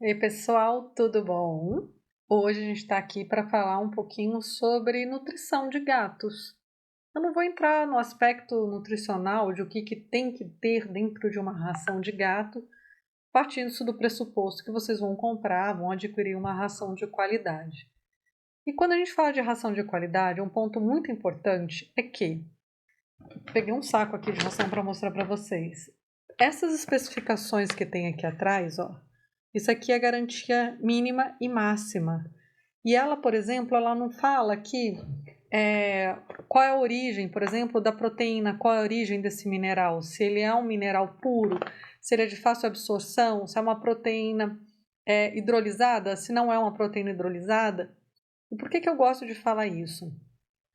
Oi, pessoal, tudo bom? Hoje a gente está aqui para falar um pouquinho sobre nutrição de gatos. Eu não vou entrar no aspecto nutricional de o que tem que ter dentro de uma ração de gato, partindo do pressuposto que vocês vão comprar, vão adquirir uma ração de qualidade. E quando a gente fala de ração de qualidade, um ponto muito importante é que, peguei um saco aqui de ração para mostrar para vocês. Essas especificações que tem aqui atrás, ó, isso aqui é garantia mínima e máxima. E ela, por exemplo, ela não fala aqui qual é a origem, por exemplo, da proteína, qual é a origem desse mineral, se ele é um mineral puro, se ele é de fácil absorção, se é uma proteína hidrolisada, se não é uma proteína hidrolisada. E por que eu gosto de falar isso?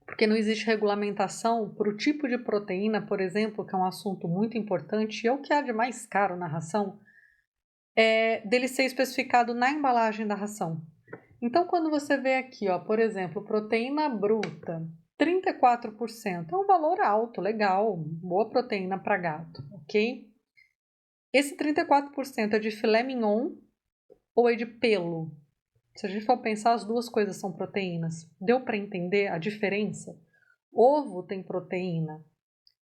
Porque não existe regulamentação para o tipo de proteína, por exemplo, que é um assunto muito importante e é o que há de mais caro na ração, dele ser especificado na embalagem da ração. Então, quando você vê aqui, ó, por exemplo, proteína bruta, 34%, é um valor alto, legal, boa proteína para gato, ok? Esse 34% é de filé mignon ou é de pelo? Se a gente for pensar, as duas coisas são proteínas. Deu para entender a diferença? Ovo tem proteína,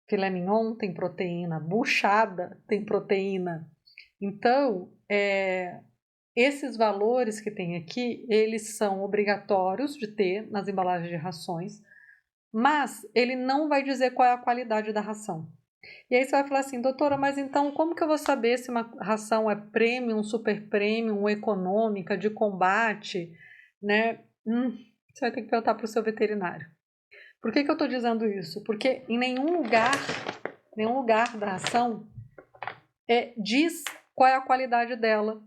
filé mignon tem proteína, buchada tem proteína. Então, esses valores que tem aqui, eles são obrigatórios de ter nas embalagens de rações, mas ele não vai dizer qual é a qualidade da ração. E aí você vai falar assim, doutora, mas então como que eu vou saber se uma ração é premium, super premium, econômica, de combate, né? Você vai ter que perguntar para o seu veterinário. Por que eu estou dizendo isso? Porque em nenhum lugar da ração diz qual é a qualidade dela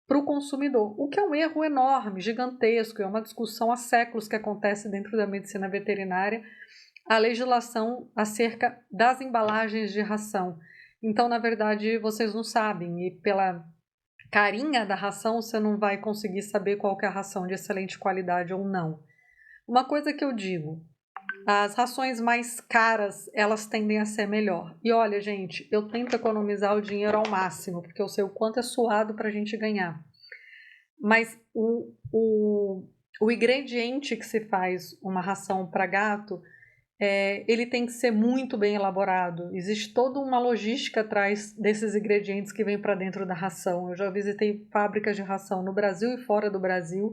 para o consumidor, o que é um erro enorme, gigantesco, é uma discussão há séculos que acontece dentro da medicina veterinária, a legislação acerca das embalagens de ração. Então, na verdade, vocês não sabem, e pela carinha da ração, você não vai conseguir saber qual que é a ração de excelente qualidade ou não. Uma coisa que eu digo, as rações mais caras, elas tendem a ser melhor. E olha, gente, eu tento economizar o dinheiro ao máximo, porque eu sei o quanto é suado para a gente ganhar. Mas o ingrediente que se faz uma ração para gato, ele tem que ser muito bem elaborado. Existe toda uma logística atrás desses ingredientes que vêm para dentro da ração. Eu já visitei fábricas de ração no Brasil e fora do Brasil,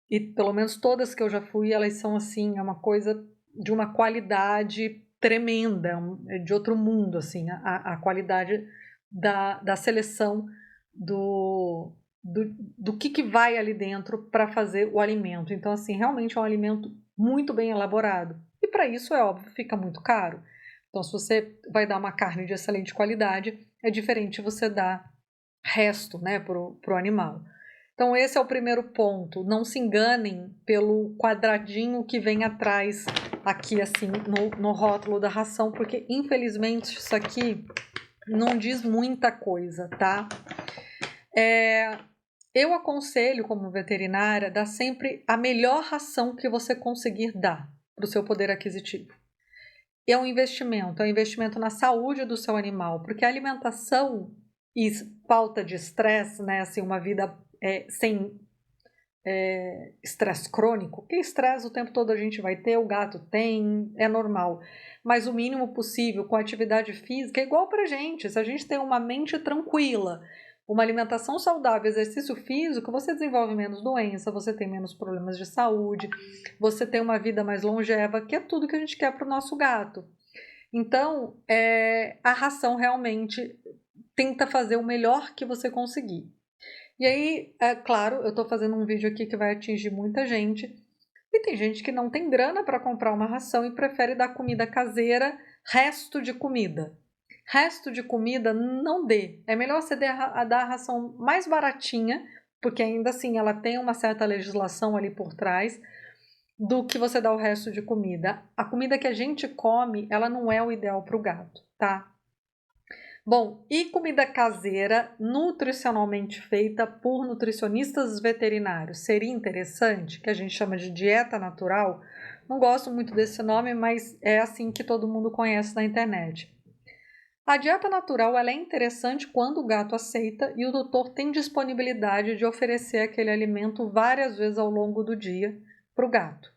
e pelo menos todas que eu já fui, elas são assim, é uma coisa de uma qualidade tremenda, de outro mundo, assim, a qualidade da seleção do, do que vai ali dentro para fazer o alimento. Então, assim, realmente é um alimento muito bem elaborado. E para isso, é óbvio, fica muito caro. Então, se você vai dar uma carne de excelente qualidade, é diferente você dar resto, né, pro animal. Então, esse é o primeiro ponto. Não se enganem pelo quadradinho que vem atrás, aqui assim, no rótulo da ração, porque infelizmente isso aqui não diz muita coisa, tá? Eu aconselho, como veterinária, dar sempre a melhor ração que você conseguir dar para o seu poder aquisitivo. É um investimento na saúde do seu animal, porque a alimentação e falta de estresse, né, assim, uma vida sem estresse crônico, que estresse o tempo todo a gente vai ter, o gato tem, é normal, mas o mínimo possível com atividade física é igual pra gente. Se a gente tem uma mente tranquila, uma alimentação saudável, exercício físico, você desenvolve menos doença, você tem menos problemas de saúde, você tem uma vida mais longeva, que é tudo que a gente quer para o nosso gato. Então, a ração realmente tenta fazer o melhor que você conseguir. E aí, é claro, eu estou fazendo um vídeo aqui que vai atingir muita gente. E tem gente que não tem grana para comprar uma ração e prefere dar comida caseira, resto de comida. Resto de comida não dê. É melhor você dar a ração mais baratinha, porque ainda assim ela tem uma certa legislação ali por trás, do que você dar o resto de comida. A comida que a gente come, ela não é o ideal para o gato, tá? Bom, e comida caseira nutricionalmente feita por nutricionistas veterinários? Seria interessante, que a gente chama de dieta natural. Não gosto muito desse nome, mas é assim que todo mundo conhece na internet. A dieta natural ela é interessante quando o gato aceita e o tutor tem disponibilidade de oferecer aquele alimento várias vezes ao longo do dia para o gato.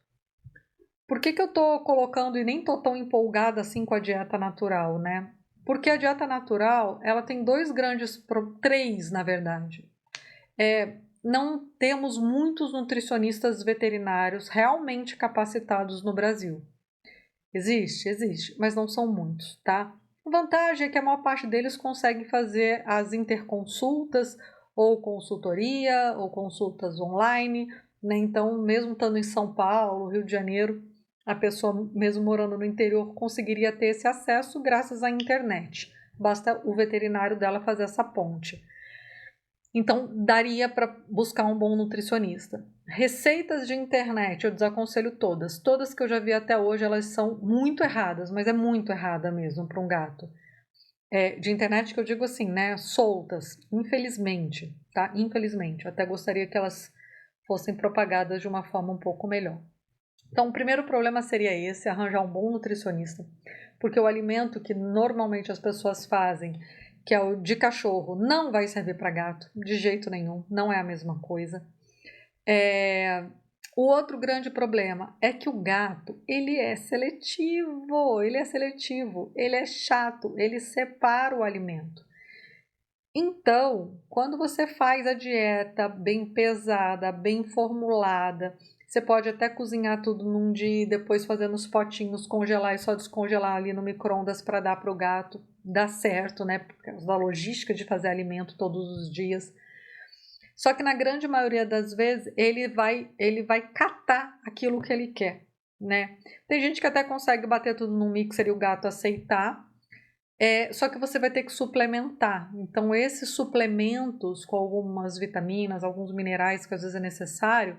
Por que eu estou colocando e nem estou tão empolgada assim com a dieta natural, né? Porque a dieta natural ela tem três, na verdade. Não temos muitos nutricionistas veterinários realmente capacitados no Brasil. Existe, mas não são muitos, tá? A vantagem é que a maior parte deles consegue fazer as interconsultas ou consultoria ou consultas online, né? Então, mesmo estando em São Paulo, Rio de Janeiro, a pessoa, mesmo morando no interior, conseguiria ter esse acesso graças à internet. Basta o veterinário dela fazer essa ponte. Então, daria para buscar um bom nutricionista. Receitas de internet, eu desaconselho todas. Todas que eu já vi até hoje, elas são muito erradas, mas é muito errada mesmo para um gato. De internet que eu digo assim, né? Soltas, infelizmente, tá? Infelizmente. Até gostaria que elas fossem propagadas de uma forma um pouco melhor. Então, o primeiro problema seria esse, arranjar um bom nutricionista, porque o alimento que normalmente as pessoas fazem, que é o de cachorro, não vai servir para gato, de jeito nenhum, não é a mesma coisa. O outro grande problema é que o gato, ele é seletivo, ele é chato, ele separa o alimento. Então, quando você faz a dieta bem pesada, bem formulada, você pode até cozinhar tudo num dia e depois fazer nos potinhos, congelar e só descongelar ali no micro-ondas para dar para o gato. Dá certo, né? Por causa da logística de fazer alimento todos os dias. Só que na grande maioria das vezes ele vai catar aquilo que ele quer, né? Tem gente que até consegue bater tudo num mixer e o gato aceitar. Só que você vai ter que suplementar. Então, esses suplementos com algumas vitaminas, alguns minerais que às vezes é necessário,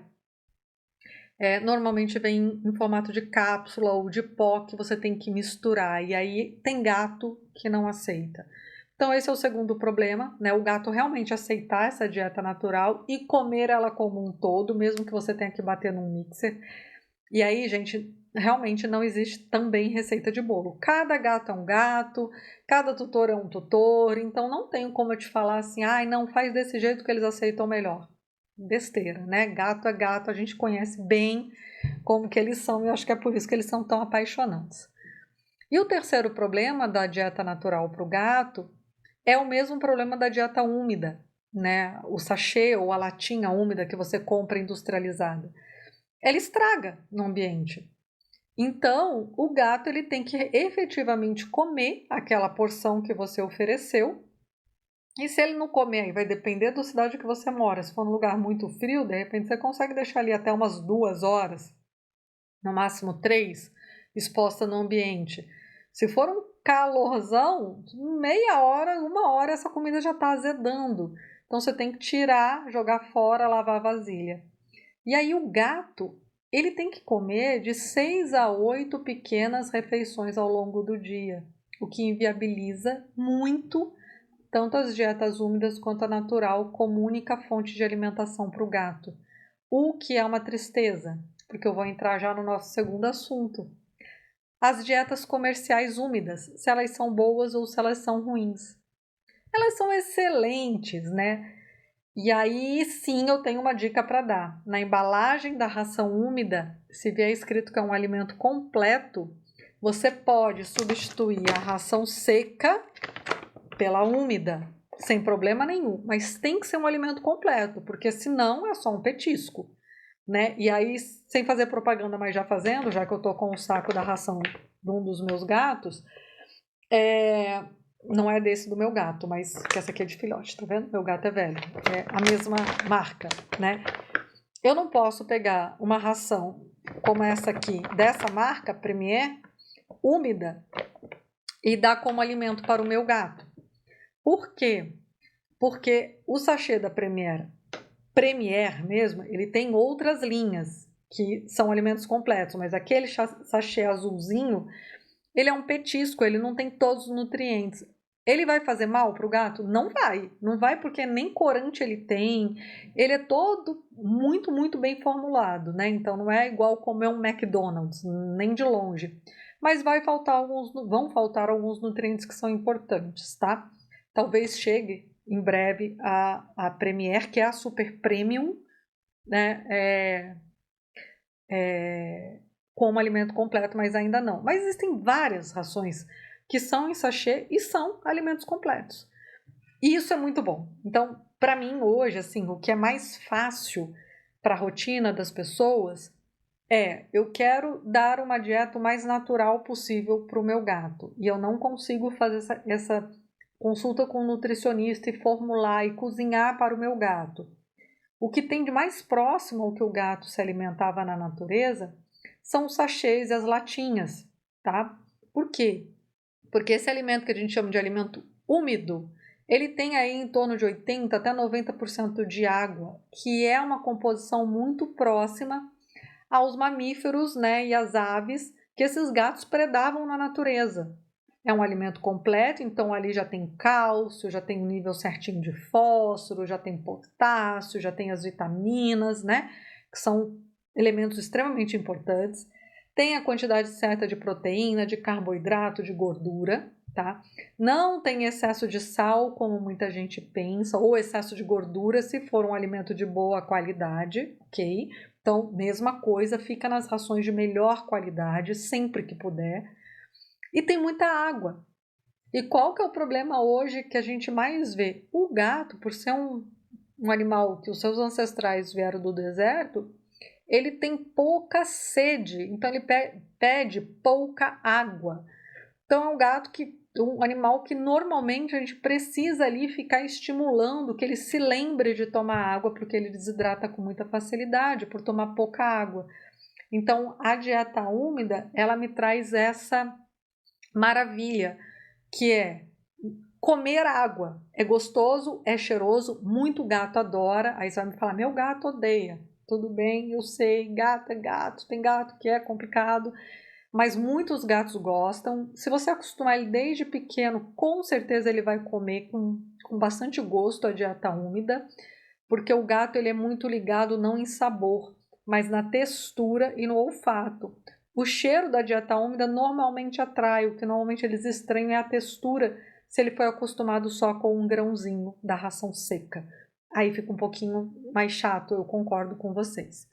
normalmente vem em formato de cápsula ou de pó que você tem que misturar. E aí tem gato que não aceita. Então, esse é o segundo problema, né? O gato realmente aceitar essa dieta natural e comer ela como um todo, mesmo que você tenha que bater num mixer. E aí, gente, realmente não existe também receita de bolo. Cada gato é um gato, cada tutor é um tutor, então não tenho como eu te falar assim, ai, não, faz desse jeito que eles aceitam melhor. Besteira, né? Gato é gato, a gente conhece bem como que eles são e eu acho que é por isso que eles são tão apaixonantes. E o terceiro problema da dieta natural para o gato é o mesmo problema da dieta úmida, né? O sachê ou a latinha úmida que você compra industrializada. Ela estraga no ambiente. Então, o gato ele tem que efetivamente comer aquela porção que você ofereceu. E se ele não comer, aí vai depender da cidade que você mora. Se for num lugar muito frio, de repente você consegue deixar ali até umas 2 horas, no máximo 3, exposta no ambiente. Se for um calorzão, meia hora, 1 hora, essa comida já está azedando. Então você tem que tirar, jogar fora, lavar a vasilha. E aí o gato, ele tem que comer de 6 a 8 pequenas refeições ao longo do dia, o que inviabiliza muito tanto as dietas úmidas quanto a natural como única fonte de alimentação para o gato. O que é uma tristeza, porque eu vou entrar já no nosso segundo assunto. As dietas comerciais úmidas, se elas são boas ou se elas são ruins. Elas são excelentes, né? E aí sim eu tenho uma dica para dar. Na embalagem da ração úmida, se vier escrito que é um alimento completo, você pode substituir a ração seca pela úmida, sem problema nenhum. Mas tem que ser um alimento completo, porque senão é só um petisco, né? E aí, sem fazer propaganda, mas já fazendo, já que eu tô com o saco da ração de um dos meus gatos, não é desse do meu gato, mas que essa aqui é de filhote, tá vendo? Meu gato é velho. É a mesma marca, né? Eu não posso pegar uma ração como essa aqui, dessa marca, Premier, úmida, e dar como alimento para o meu gato. Por quê? Porque o sachê da Premier mesmo, ele tem outras linhas que são alimentos completos, mas aquele sachê azulzinho, ele é um petisco, ele não tem todos os nutrientes. Ele vai fazer mal para o gato? Não vai. Não vai porque nem corante ele tem. Ele é todo muito bem formulado, né? Então não é igual comer um McDonald's, nem de longe. mas vão faltar alguns nutrientes que são importantes, tá? Talvez chegue em breve a Premier, que é a Super Premium, né? Como alimento completo, mas ainda não. Mas existem várias rações que são em sachê e são alimentos completos. E isso é muito bom. Então, para mim hoje, assim, o que é mais fácil para a rotina das pessoas eu quero dar uma dieta o mais natural possível para o meu gato. E eu não consigo fazer essa consulta com um nutricionista e formular e cozinhar para o meu gato. O que tem de mais próximo ao que o gato se alimentava na natureza são os sachês e as latinhas, tá? Por quê? Porque esse alimento que a gente chama de alimento úmido, ele tem aí em torno de 80 até 90% de água, que é uma composição muito próxima aos mamíferos, né, e às aves que esses gatos predavam na natureza. É um alimento completo, então ali já tem cálcio, já tem um nível certinho de fósforo, já tem potássio, já tem as vitaminas, né, que são elementos extremamente importantes. Tem a quantidade certa de proteína, de carboidrato, de gordura, tá? Não tem excesso de sal, como muita gente pensa, ou excesso de gordura, se for um alimento de boa qualidade, ok? Então, mesma coisa, fica nas rações de melhor qualidade, sempre que puder. E tem muita água. E qual que é o problema hoje que a gente mais vê? O gato, por ser um animal que os seus ancestrais vieram do deserto, ele tem pouca sede, então ele pede pouca água. Então é um animal que normalmente a gente precisa ali ficar estimulando que ele se lembre de tomar água, porque ele desidrata com muita facilidade por tomar pouca água. Então a dieta úmida, ela me traz essa maravilha, que é comer água. É gostoso, é cheiroso, muito gato adora. Aí você vai me falar, meu gato odeia. Tudo bem, eu sei, gato é gato, tem gato que é complicado, mas muitos gatos gostam. Se você acostumar ele desde pequeno, com certeza ele vai comer com bastante gosto a dieta úmida, porque o gato ele é muito ligado não em sabor, mas na textura e no olfato. O cheiro da dieta úmida normalmente atrai, o que normalmente eles estranham é a textura, se ele foi acostumado só com um grãozinho da ração seca. Aí fica um pouquinho mais chato, eu concordo com vocês.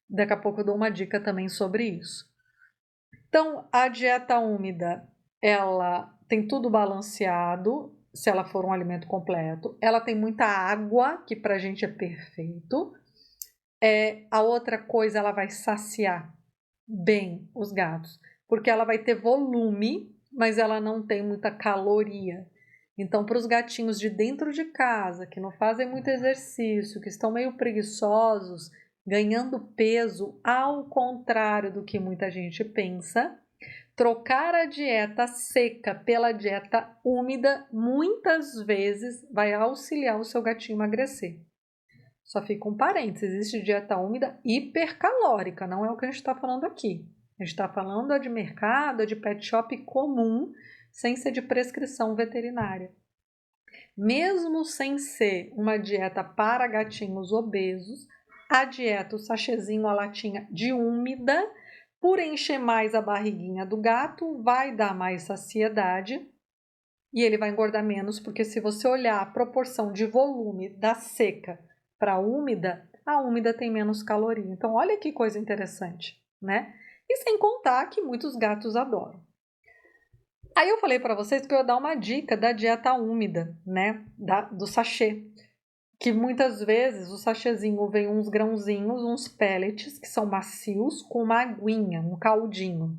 Daqui a pouco eu dou uma dica também sobre isso. Então, a dieta úmida, ela tem tudo balanceado, se ela for um alimento completo. Ela tem muita água, que pra gente é perfeito. A outra coisa, ela vai saciar bem os gatos, porque ela vai ter volume, mas ela não tem muita caloria. Então, para os gatinhos de dentro de casa, que não fazem muito exercício, que estão meio preguiçosos, ganhando peso, ao contrário do que muita gente pensa, trocar a dieta seca pela dieta úmida muitas vezes vai auxiliar o seu gatinho a emagrecer. Só fica um parênteses, existe dieta úmida hipercalórica, não é o que a gente está falando aqui. A gente está falando de mercado, de pet shop comum, sem ser de prescrição veterinária. Mesmo sem ser uma dieta para gatinhos obesos, a dieta, o sachêzinho, a latinha de úmida, por encher mais a barriguinha do gato, vai dar mais saciedade e ele vai engordar menos, porque se você olhar a proporção de volume da seca para a úmida tem menos caloria. Então, olha que coisa interessante, né? E sem contar que muitos gatos adoram. Aí eu falei para vocês que eu ia dar uma dica da dieta úmida, né? Do sachê. Que muitas vezes o sachêzinho vem uns grãozinhos, uns pellets, que são macios, com uma aguinha, um caldinho.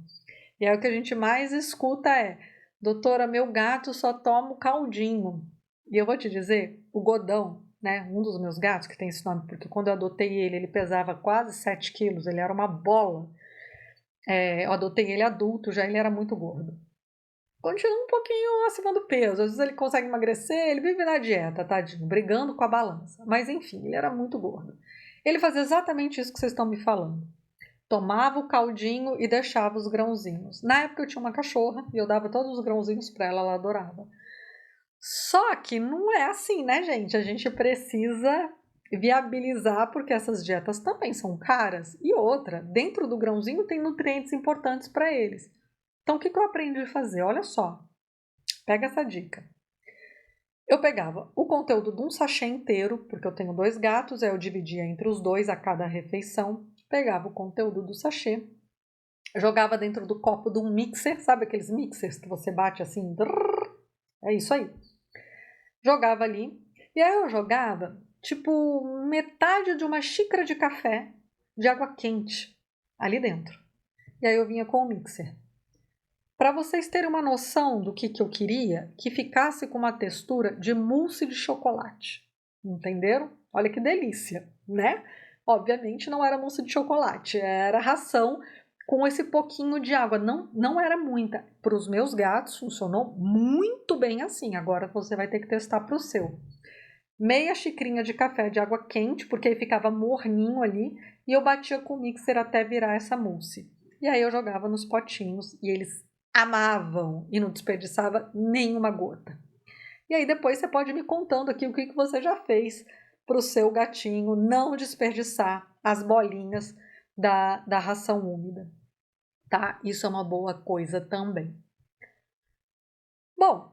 E aí o que a gente mais escuta é: doutora, meu gato só toma o caldinho. E eu vou te dizer, o Godão, né, um dos meus gatos, que tem esse nome, porque quando eu adotei ele, ele pesava quase 7 quilos, ele era uma bola. Eu adotei ele adulto, já ele era muito gordo. Continua um pouquinho acima do peso, às vezes ele consegue emagrecer, ele vive na dieta, tadinho, brigando com a balança. Mas enfim, ele era muito gordo. Ele fazia exatamente isso que vocês estão me falando. Tomava o caldinho e deixava os grãozinhos. Na época eu tinha uma cachorra e eu dava todos os grãozinhos para ela, ela adorava. Só que não é assim, né, gente? A gente precisa viabilizar porque essas dietas também são caras. E outra, dentro do grãozinho tem nutrientes importantes para eles. Então, o que eu aprendi a fazer? Olha só, pega essa dica. Eu pegava o conteúdo de um sachê inteiro, porque eu tenho 2 gatos, aí eu dividia entre os 2 a cada refeição. Pegava o conteúdo do sachê, jogava dentro do copo de um mixer, sabe aqueles mixers que você bate assim? É isso aí. Jogava ali, e aí eu jogava tipo metade de uma xícara de café de água quente ali dentro. E aí eu vinha com o mixer. Para vocês terem uma noção do que eu queria, que ficasse com uma textura de mousse de chocolate. Entenderam? Olha que delícia, né? Obviamente não era mousse de chocolate, era ração com esse pouquinho de água. Não era muita. Para os meus gatos funcionou muito bem assim. Agora você vai ter que testar para o seu. Meia xicrinha de café de água quente, porque aí ficava morninho ali, e eu batia com o mixer até virar essa mousse. E aí eu jogava nos potinhos e eles amavam e não desperdiçava nenhuma gota. E aí depois você pode me contando aqui o que você já fez para o seu gatinho não desperdiçar as bolinhas da ração úmida, tá? Isso é uma boa coisa também. Bom,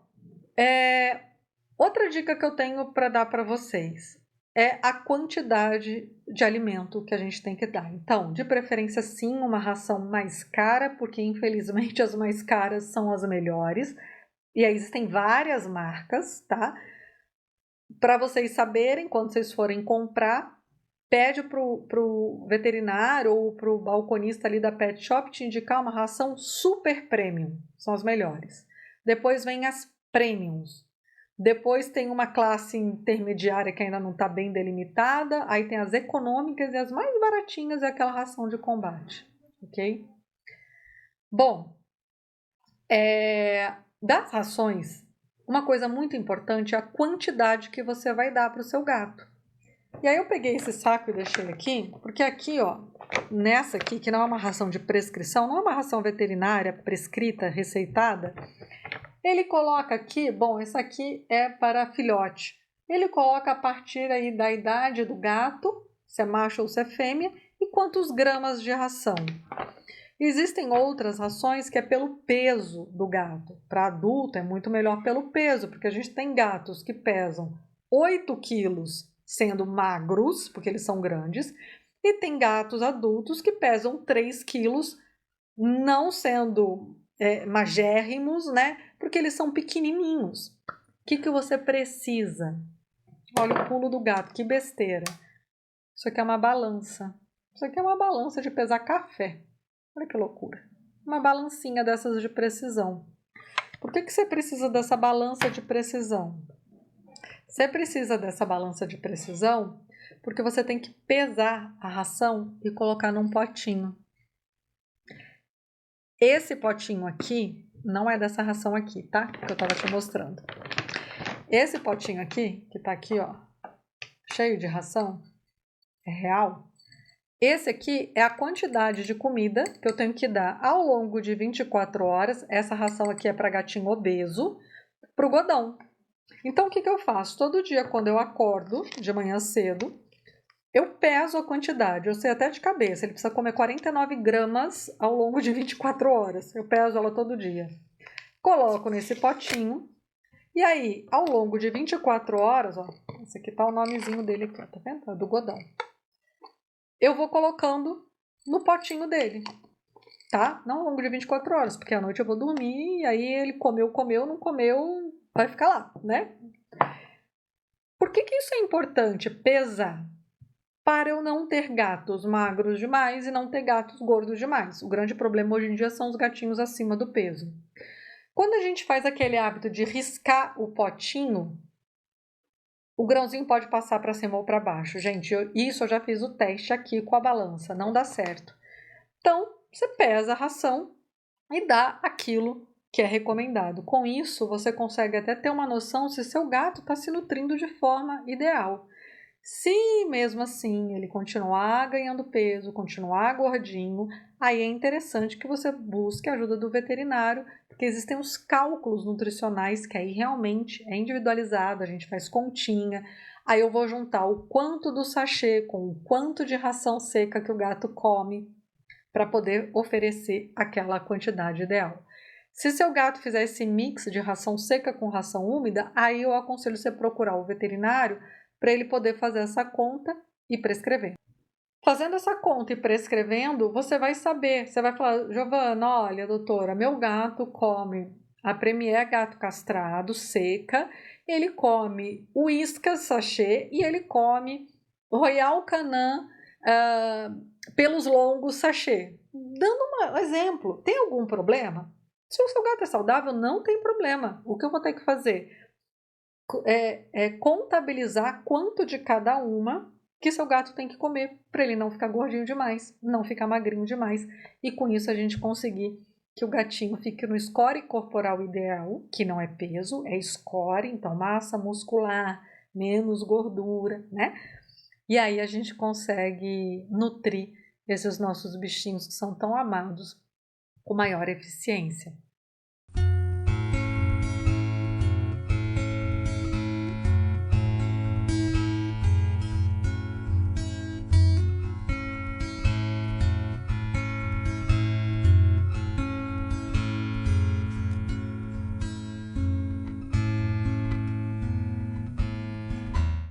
outra dica que eu tenho para dar para vocês é a quantidade de alimento que a gente tem que dar. Então, de preferência, sim, uma ração mais cara, porque infelizmente as mais caras são as melhores. E aí existem várias marcas, tá? Para vocês saberem, quando vocês forem comprar, pede pro veterinário ou pro balconista ali da pet shop te indicar uma ração super premium, são as melhores. Depois vem as premiums. Depois tem uma classe intermediária que ainda não está bem delimitada. Aí tem as econômicas e as mais baratinhas é aquela ração de combate, ok? Bom, das rações, uma coisa muito importante é a quantidade que você vai dar para o seu gato. E aí eu peguei esse saco e deixei aqui, porque aqui, ó, nessa aqui, que não é uma ração de prescrição, não é uma ração veterinária prescrita, receitada, ele coloca aqui, bom, isso aqui é para filhote. Ele coloca a partir aí da idade do gato, se é macho ou se é fêmea, e quantos gramas de ração. Existem outras rações que é pelo peso do gato. Para adulto é muito melhor pelo peso, porque a gente tem gatos que pesam 8 quilos sendo magros, porque eles são grandes, e tem gatos adultos que pesam 3 quilos não sendo magérrimos, né? Porque eles são pequenininhos. O que você precisa? Olha o pulo do gato, que besteira. Isso aqui é uma balança. Isso aqui é uma balança de pesar café. Olha que loucura. Uma balancinha dessas de precisão. Por que você precisa dessa balança de precisão? Você precisa dessa balança de precisão porque você tem que pesar a ração e colocar num potinho. Esse potinho aqui não é dessa ração aqui, tá? Que eu tava te mostrando. Esse potinho aqui, que tá aqui, ó, cheio de ração, é real. Esse aqui é a quantidade de comida que eu tenho que dar ao longo de 24 horas. Essa ração aqui é para gatinho obeso, pro Godão. Então, o que eu faço? Todo dia, quando eu acordo, de manhã cedo, eu peso a quantidade, eu sei até de cabeça, ele precisa comer 49 gramas ao longo de 24 horas. Eu peso ela todo dia. Coloco nesse potinho, e aí, ao longo de 24 horas, ó, esse aqui tá o nomezinho dele aqui, ó, tá vendo? É do Godão. Eu vou colocando no potinho dele, tá? Não ao longo de 24 horas, porque à noite eu vou dormir, e aí ele comeu, não comeu, vai ficar lá, né? Por que isso é importante? Pesar. Para eu não ter gatos magros demais e não ter gatos gordos demais. O grande problema hoje em dia são os gatinhos acima do peso. Quando a gente faz aquele hábito de riscar o potinho, o grãozinho pode passar para cima ou para baixo. Gente, isso eu já fiz o teste aqui com a balança, não dá certo. Então, você pesa a ração e dá aquilo que é recomendado. Com isso, você consegue até ter uma noção se seu gato está se nutrindo de forma ideal. Se mesmo assim ele continuar ganhando peso, continuar gordinho, aí é interessante que você busque a ajuda do veterinário, porque existem os cálculos nutricionais que aí realmente é individualizado, a gente faz continha. Aí eu vou juntar o quanto do sachê com o quanto de ração seca que o gato come para poder oferecer aquela quantidade ideal. Se seu gato fizer esse mix de ração seca com ração úmida, aí eu aconselho você procurar o veterinário para ele poder fazer essa conta e prescrever. Fazendo essa conta e prescrevendo, você vai saber, você vai falar, Giovana, olha, doutora, meu gato come a Premier gato castrado, seca, ele come Whiskas sachê e ele come Royal Canin pelos longos sachê. Dando um exemplo, tem algum problema? Se o seu gato é saudável, não tem problema. O que eu vou ter que fazer? É contabilizar quanto de cada uma que seu gato tem que comer para ele não ficar gordinho demais, não ficar magrinho demais. E com isso a gente conseguir que o gatinho fique no score corporal ideal, que não é peso, é score, então massa muscular, menos gordura, né? E aí a gente consegue nutrir esses nossos bichinhos que são tão amados com maior eficiência.